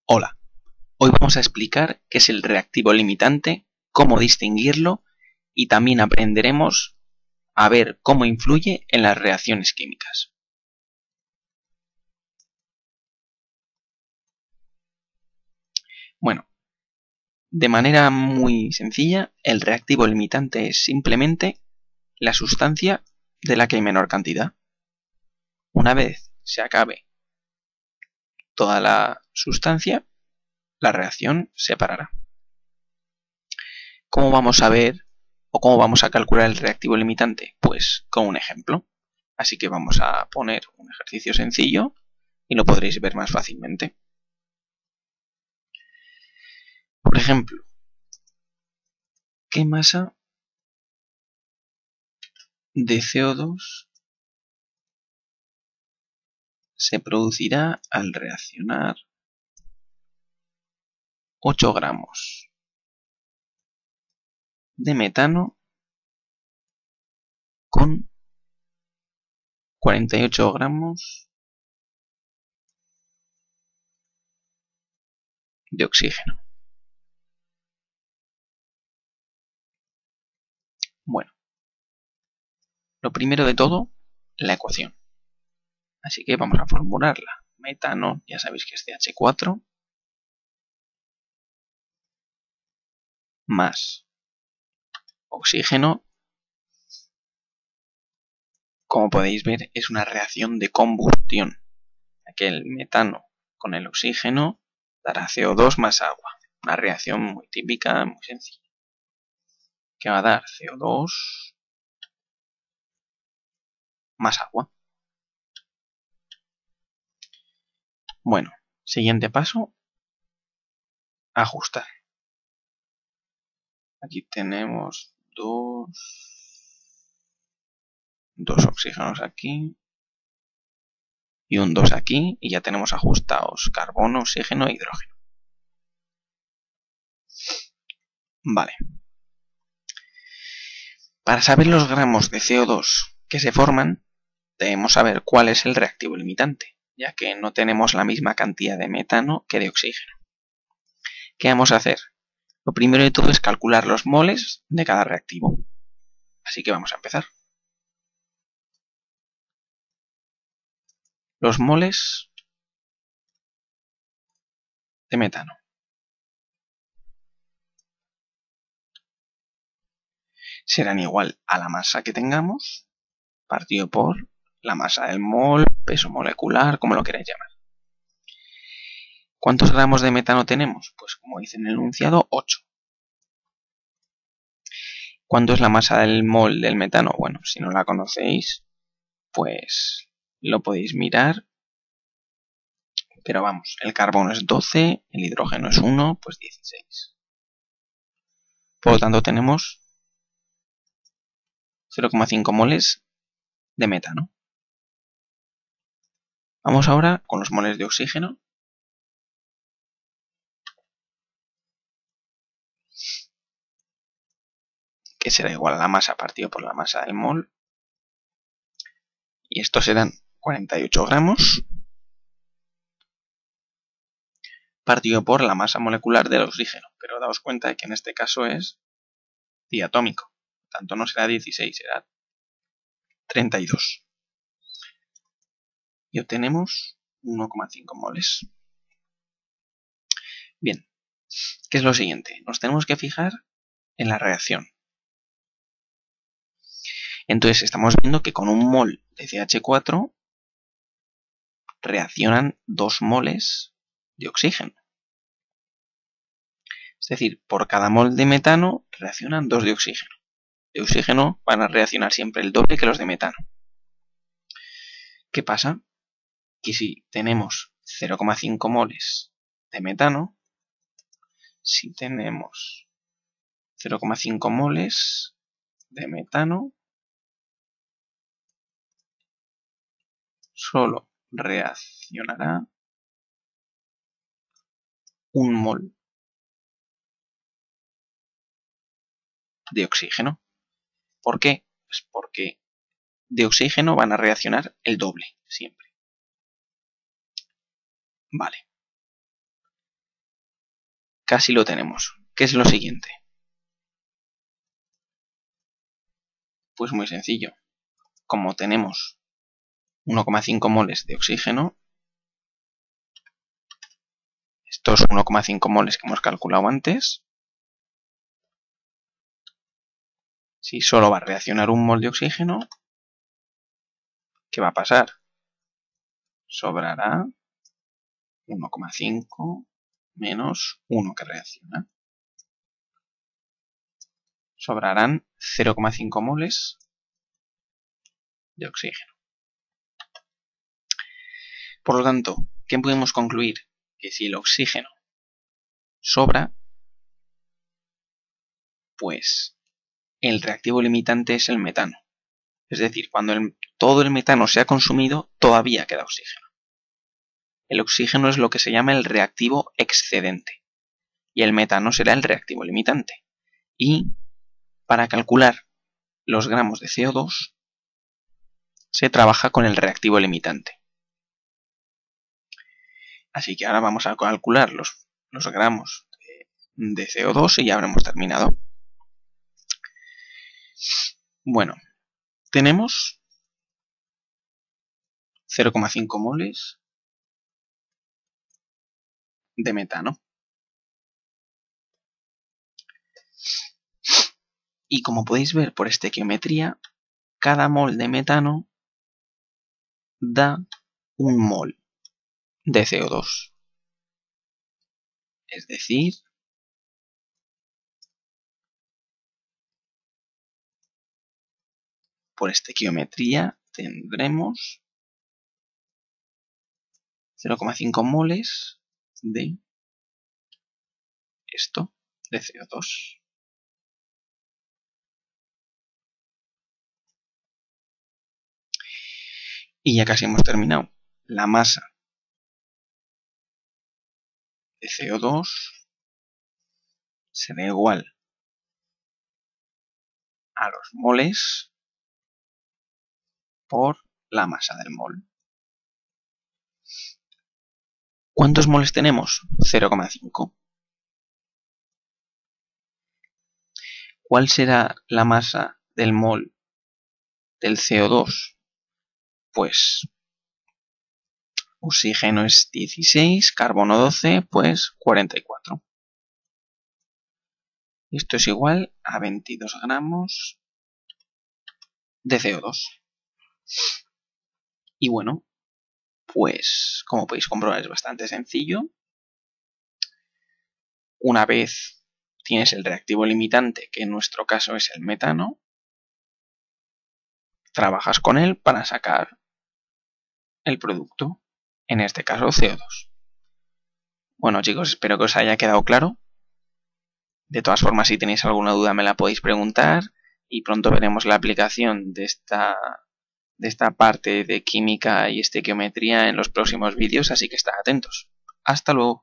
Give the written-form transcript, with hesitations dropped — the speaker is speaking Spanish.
Hola, hoy vamos a explicar qué es el reactivo limitante, cómo distinguirlo y también aprenderemos a ver cómo influye en las reacciones químicas. Bueno, de manera muy sencilla, el reactivo limitante es simplemente la sustancia de la que hay menor cantidad. Una vez se acabe toda la sustancia, la reacción se parará. ¿Cómo vamos a ver o cómo vamos a calcular el reactivo limitante? Pues con un ejemplo. Así que vamos a poner un ejercicio sencillo y lo podréis ver más fácilmente. Por ejemplo, ¿qué masa de CO2 se producirá al reaccionar 8 gramos de metano con 48 gramos de oxígeno? Bueno, lo primero de todo, la ecuación. Así que vamos a formularla. Metano, ya sabéis que es CH4, más oxígeno. Como podéis ver, es una reacción de combustión. Aquel metano con el oxígeno dará CO2 más agua. Una reacción muy típica, muy sencilla. Que va a dar CO2 más agua. Bueno, siguiente paso, ajustar. Aquí tenemos dos oxígenos aquí y un 2 aquí, y ya tenemos ajustados carbono, oxígeno e hidrógeno. Vale. Para saber los gramos de CO2 que se forman, debemos saber cuál es el reactivo limitante, ya que no tenemos la misma cantidad de metano que de oxígeno. ¿Qué vamos a hacer? Lo primero de todo es calcular los moles de cada reactivo. Así que vamos a empezar. Los moles de metano. Serán igual a la masa que tengamos, partido por la masa del mol, peso molecular, como lo queráis llamar. ¿Cuántos gramos de metano tenemos? Pues como dice en el enunciado, 8. ¿Cuánto es la masa del mol del metano? Bueno, si no la conocéis, pues lo podéis mirar. Pero vamos, el carbono es 12, el hidrógeno es 1, pues 16. Por lo tanto tenemos 0,5 moles de metano. Vamos ahora con los moles de oxígeno. Que será igual a la masa partido por la masa del mol. Y estos serán 48 gramos partido por la masa molecular del oxígeno. Pero daos cuenta de que en este caso es diatómico. Por tanto no será 16, será 32. Y obtenemos 1,5 moles. Bien, ¿qué es lo siguiente? Nos tenemos que fijar en la reacción. Entonces estamos viendo que con un mol de CH4 reaccionan 2 moles de oxígeno. Es decir, por cada mol de metano reaccionan 2 de oxígeno. De oxígeno van a reaccionar siempre el doble que los de metano. ¿Qué pasa? Que si tenemos 0,5 moles de metano, si tenemos 0,5 moles de metano, solo reaccionará un mol de oxígeno. ¿Por qué? Pues porque de oxígeno van a reaccionar el doble siempre. Vale. casi lo tenemos. ¿Qué es lo siguiente? Pues muy sencillo. Como tenemos 1,5 moles de oxígeno, estos 1,5 moles que hemos calculado antes, si solo va a reaccionar un mol de oxígeno, ¿qué va a pasar? Sobrará 1,5 menos 1 que reacciona. Sobrarán 0,5 moles de oxígeno. Por lo tanto, ¿qué podemos concluir? Que si el oxígeno sobra, pues el reactivo limitante es el metano. Es decir, cuando todo el metano se ha consumido, todavía queda oxígeno. El oxígeno es lo que se llama el reactivo excedente y el metano será el reactivo limitante. Y para calcular los gramos de CO2 se trabaja con el reactivo limitante. Así que ahora vamos a calcular los gramos de CO2 y ya habremos terminado. Bueno, tenemos 0,5 moles de metano. Y como podéis ver por estequiometría, cada mol de metano da un mol de CO2. Es decir, por estequiometría tendremos 0,5 moles de esto, de CO2. Y ya casi hemos terminado. La masa de CO2 será igual a los moles por la masa del mol. ¿Cuántos moles tenemos? 0,5. ¿Cuál será la masa del mol del CO2? Pues oxígeno es 16, carbono 12, pues 44. Esto es igual a 22 gramos de CO2. Y bueno, pues como podéis comprobar es bastante sencillo. Una vez tienes el reactivo limitante, que en nuestro caso es el metano, trabajas con él para sacar el producto, en este caso CO2. Bueno chicos, espero que os haya quedado claro. De todas formas, si tenéis alguna duda me la podéis preguntar y pronto veremos la aplicación de esta parte de química y estequiometría en los próximos vídeos, así que estad atentos. Hasta luego.